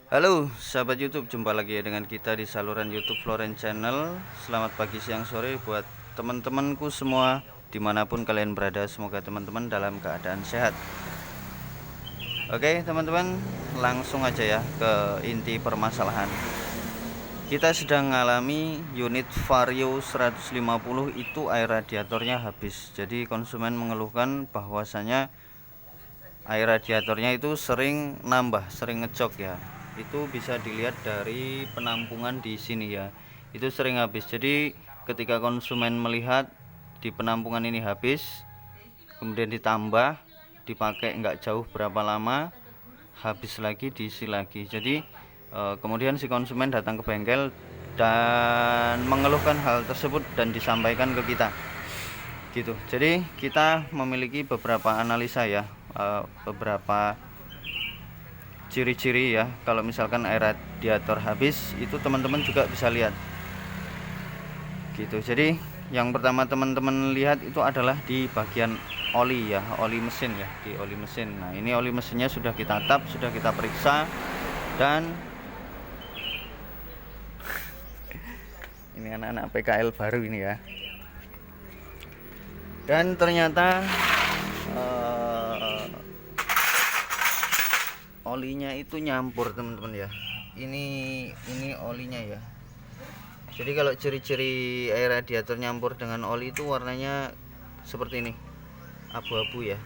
Halo sahabat YouTube, jumpa lagi ya dengan kita di saluran YouTube Floren Channel. Selamat pagi, siang, sore buat teman-temanku semua dimanapun kalian berada. Semoga teman-teman dalam keadaan sehat. Oke teman-teman, langsung aja ya ke inti permasalahan. Kita sedang mengalami unit Vario 150 itu air radiatornya habis. Jadi konsumen mengeluhkan bahwasanya air radiatornya itu sering nambah, sering ngejok ya. Itu bisa dilihat dari penampungan di sini ya. Itu sering habis. Jadi ketika konsumen melihat di penampungan ini habis, kemudian ditambah, dipakai nggak jauh berapa lama, habis lagi, diisi lagi. Jadi kemudian si konsumen datang ke bengkel dan mengeluhkan hal tersebut dan disampaikan ke kita gitu. Jadi kita memiliki beberapa analisa ya, beberapa ciri-ciri ya. Kalau misalkan air radiator habis, itu teman-teman juga bisa lihat gitu. Jadi yang pertama teman-teman lihat itu adalah di bagian oli ya, oli mesin ya, di oli mesin. Nah ini oli mesinnya sudah kita tap, sudah kita periksa, dan ini anak-anak PKL baru ini ya, dan ternyata olinya itu nyampur teman-teman ya. Ini olinya ya. Jadi kalau ciri-ciri air radiator nyampur dengan oli itu warnanya seperti ini, abu-abu ya.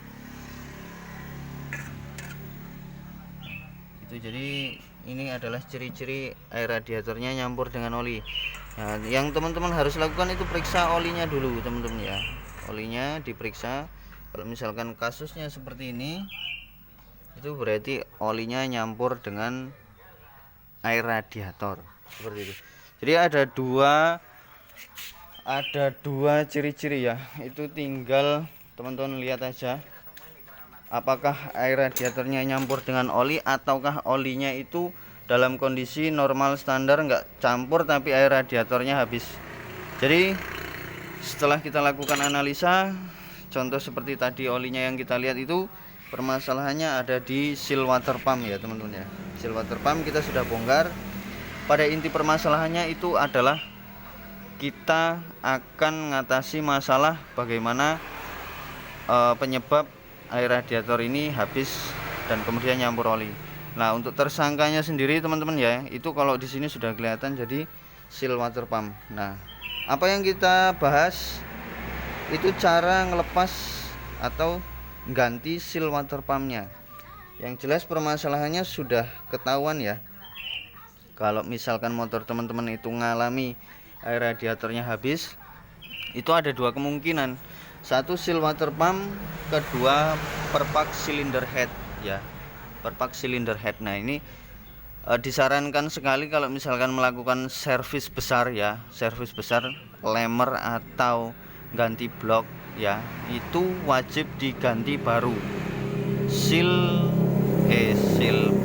Itu jadi ini adalah ciri-ciri air radiatornya nyampur dengan oli. Nah, yang teman-teman harus lakukan itu periksa olinya dulu teman-teman ya. Olinya diperiksa. Kalau misalkan kasusnya seperti ini, itu berarti olinya nyampur dengan air radiator seperti itu. Jadi ada dua ciri-ciri ya. Itu tinggal teman-teman lihat aja apakah air radiatornya nyampur dengan oli ataukah olinya itu dalam kondisi normal standar, nggak campur tapi air radiatornya habis. Jadi setelah kita lakukan analisa, contoh seperti tadi olinya yang kita lihat itu permasalahannya ada di seal water pump ya teman-teman ya. Seal water pump kita sudah bongkar. Pada inti permasalahannya itu adalah kita akan mengatasi masalah bagaimana penyebab air radiator ini habis dan kemudian nyampur oli. Nah untuk tersangkanya sendiri teman-teman ya, itu kalau di sini sudah kelihatan jadi seal water pump. Nah apa yang kita bahas itu cara ngelepas atau ganti seal water pumpnya. Yang jelas permasalahannya sudah ketahuan ya. Kalau misalkan motor teman-teman itu mengalami air radiatornya habis, itu ada dua kemungkinan. Satu seal water pump, kedua perpak cylinder head ya, perpak cylinder head. Nah ini disarankan sekali kalau misalkan melakukan servis besar ya, servis besar lemer atau ganti blok ya, itu wajib diganti baru seal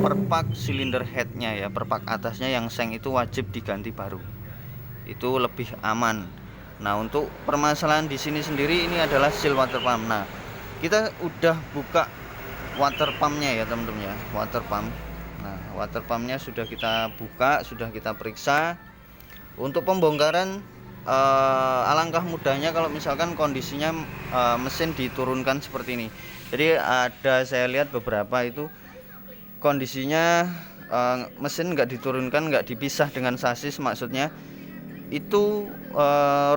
perpak cylinder headnya ya, perpak atasnya yang seng itu wajib diganti baru, itu lebih aman. Nah untuk permasalahan di sini sendiri ini adalah seal water pump. Nah kita udah buka water pumpnya ya teman-teman ya, water pump. Nah water pumpnya sudah kita buka, sudah kita periksa. Untuk pembongkaran alangkah mudahnya kalau misalkan kondisinya mesin diturunkan seperti ini. Jadi ada saya lihat beberapa itu kondisinya mesin nggak diturunkan, nggak dipisah dengan sasis, maksudnya itu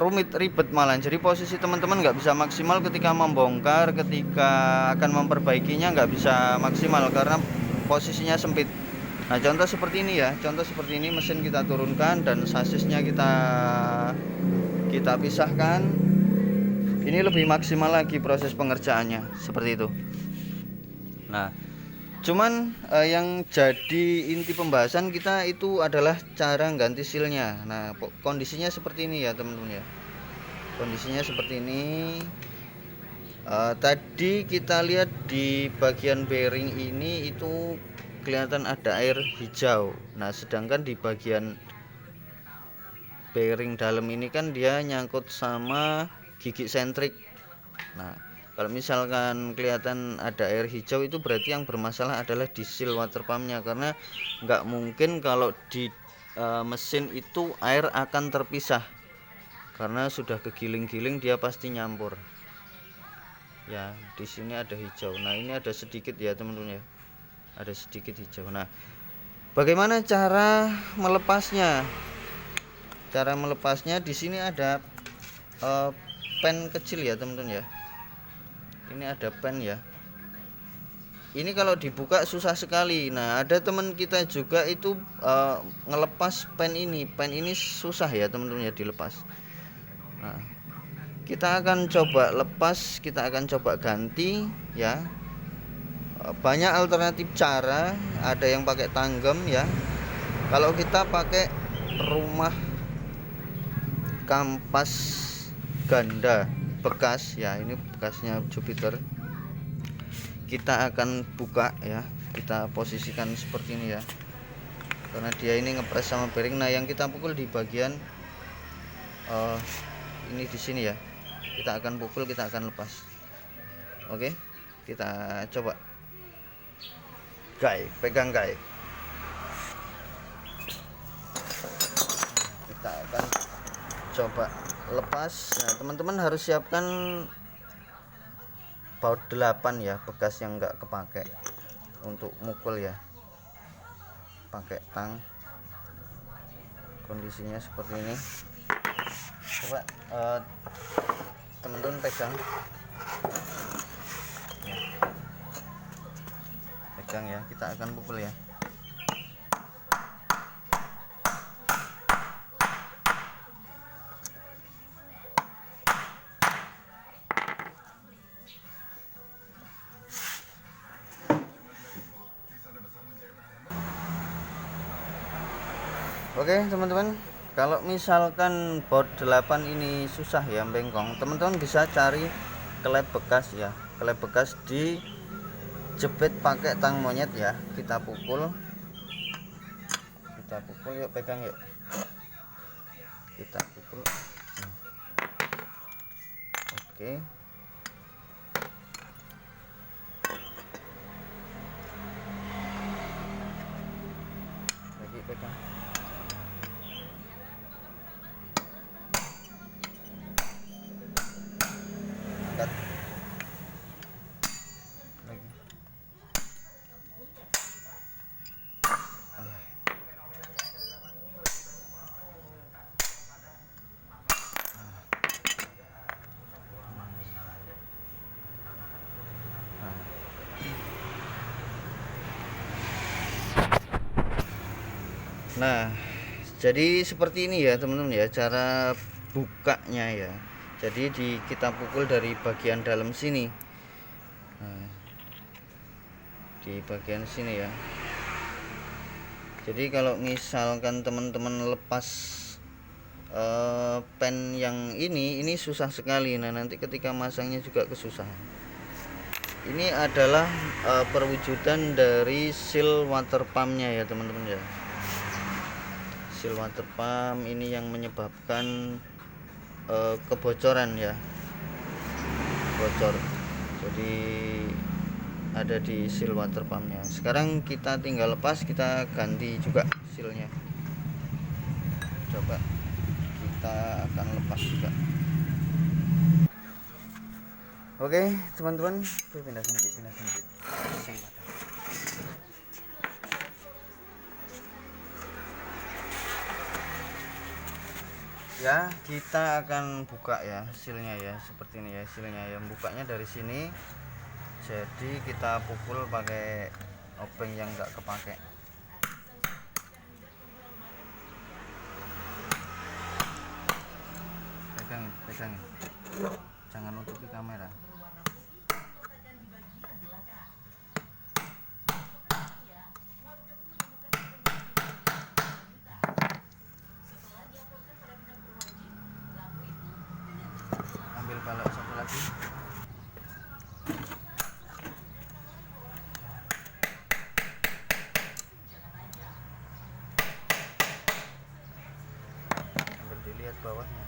rumit, ribet malah. Jadi posisi teman-teman nggak bisa maksimal ketika membongkar, ketika akan memperbaikinya nggak bisa maksimal karena posisinya sempit. Nah contoh seperti ini ya, contoh seperti ini mesin kita turunkan dan sasisnya kita pisahkan, ini lebih maksimal lagi proses pengerjaannya seperti itu. Nah cuman yang jadi inti pembahasan kita itu adalah cara ganti sealnya. Nah kondisinya seperti ini ya teman-teman ya, kondisinya seperti ini. Tadi kita lihat di bagian bearing ini itu kelihatan ada air hijau. Nah sedangkan di bagian bearing dalam ini kan dia nyangkut sama gigi sentrik. Nah Kalau misalkan kelihatan ada air hijau, itu berarti yang bermasalah adalah di seal water pumpnya, karena nggak mungkin kalau di mesin itu air akan terpisah, karena sudah kegiling-giling dia pasti nyampur. Ya, di sini ada hijau. Nah, ini ada sedikit ya teman-teman ya, ada sedikit hijau. Nah, bagaimana cara melepasnya? Cara melepasnya di sini ada pen kecil ya teman-teman ya. Ini ada pen ya. Ini kalau dibuka susah sekali. Nah, ada teman kita juga itu ngelepas pen ini. Pen ini susah ya teman-teman ya dilepas. Nah, kita akan coba lepas, kita akan coba ganti ya. Banyak alternatif cara, ada yang pakai tanggem ya. Kalau kita pakai rumah kampas ganda bekas ya, ini bekasnya Jupiter, kita akan buka ya, kita posisikan seperti ini ya, karena dia ini ngepres sama bearing. Nah, yang kita pukul di bagian ini di sini ya, kita akan pukul, kita akan lepas. Oke, kita coba. Guys, pegang guys, kita akan coba lepas. Nah, teman-teman harus siapkan baut 8 ya, bekas yang enggak kepake untuk mukul ya, pakai tang. Kondisinya seperti ini. Coba teman-teman pegang ya. Pegang ya, kita akan pukul ya. Oke teman-teman, kalau misalkan baut 8 ini susah ya bengkong, teman-teman bisa cari klep bekas ya. Klep bekas dijepit pakai tang monyet ya. Kita pukul yuk, pegang yuk, kita pukul. Oke, lagi pegang. Angkat lagi. Nah, jadi seperti ini ya teman-teman ya, cara bukanya ya. Jadi kita pukul dari bagian dalam sini. Nah, di bagian sini ya. Jadi kalau misalkan teman-teman lepas pen yang ini susah sekali. Nah, nanti ketika masangnya juga kesusahan. Ini adalah perwujudan dari seal water pumpnya ya teman-teman ya. Seal water pump ini yang menyebabkan kebocoran ya, bocor. Jadi ada di seal water pumpnya. Sekarang kita tinggal lepas, kita ganti juga sealnya. Coba kita akan lepas juga. Oke teman-teman, pindah sedikit. Ya, kita akan buka ya sealnya ya, seperti ini ya sealnya ya. Bukanya dari sini. Jadi kita pukul pakai obeng yang enggak kepake. Pegangin. Jangan nutupi kamera. Ambil balok satu lagi. Ambil dilihat bawahnya.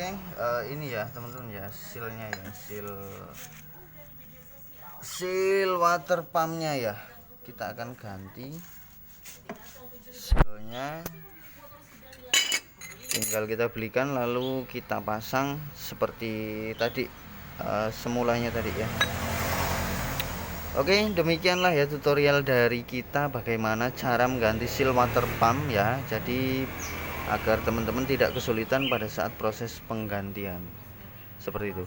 Oke, ini ya teman-teman ya, sealnya ya, seal water pumpnya ya, kita akan ganti sealnya. Tinggal kita belikan lalu kita pasang seperti tadi, semulanya tadi ya. Oke, demikianlah ya tutorial dari kita bagaimana cara mengganti seal water pump ya. Jadi agar teman-teman tidak kesulitan pada saat proses penggantian seperti itu.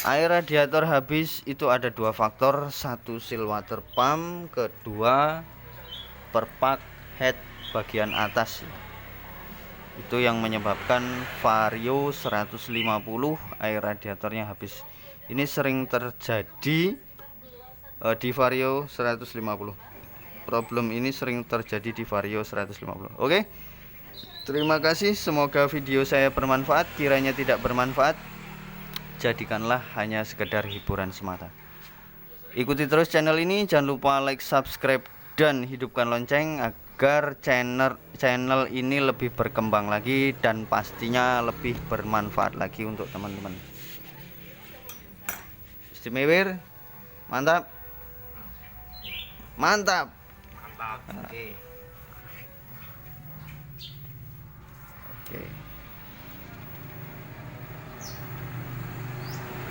Air radiator habis itu ada dua faktor, satu seal water pump, kedua perpak head bagian atas ya. Itu yang menyebabkan Vario 150 air radiatornya habis. Ini sering terjadi di Vario 150. Problem ini sering terjadi di Vario 150. Oke. Terima kasih, semoga video saya bermanfaat. Kiranya tidak bermanfaat, jadikanlah hanya sekedar hiburan semata. Ikuti terus channel ini, jangan lupa like, subscribe, dan hidupkan lonceng agar channel ini lebih berkembang lagi dan pastinya lebih bermanfaat lagi untuk teman-teman. Istimewa, mantap. Mantap. Mantap. Oke. Oke.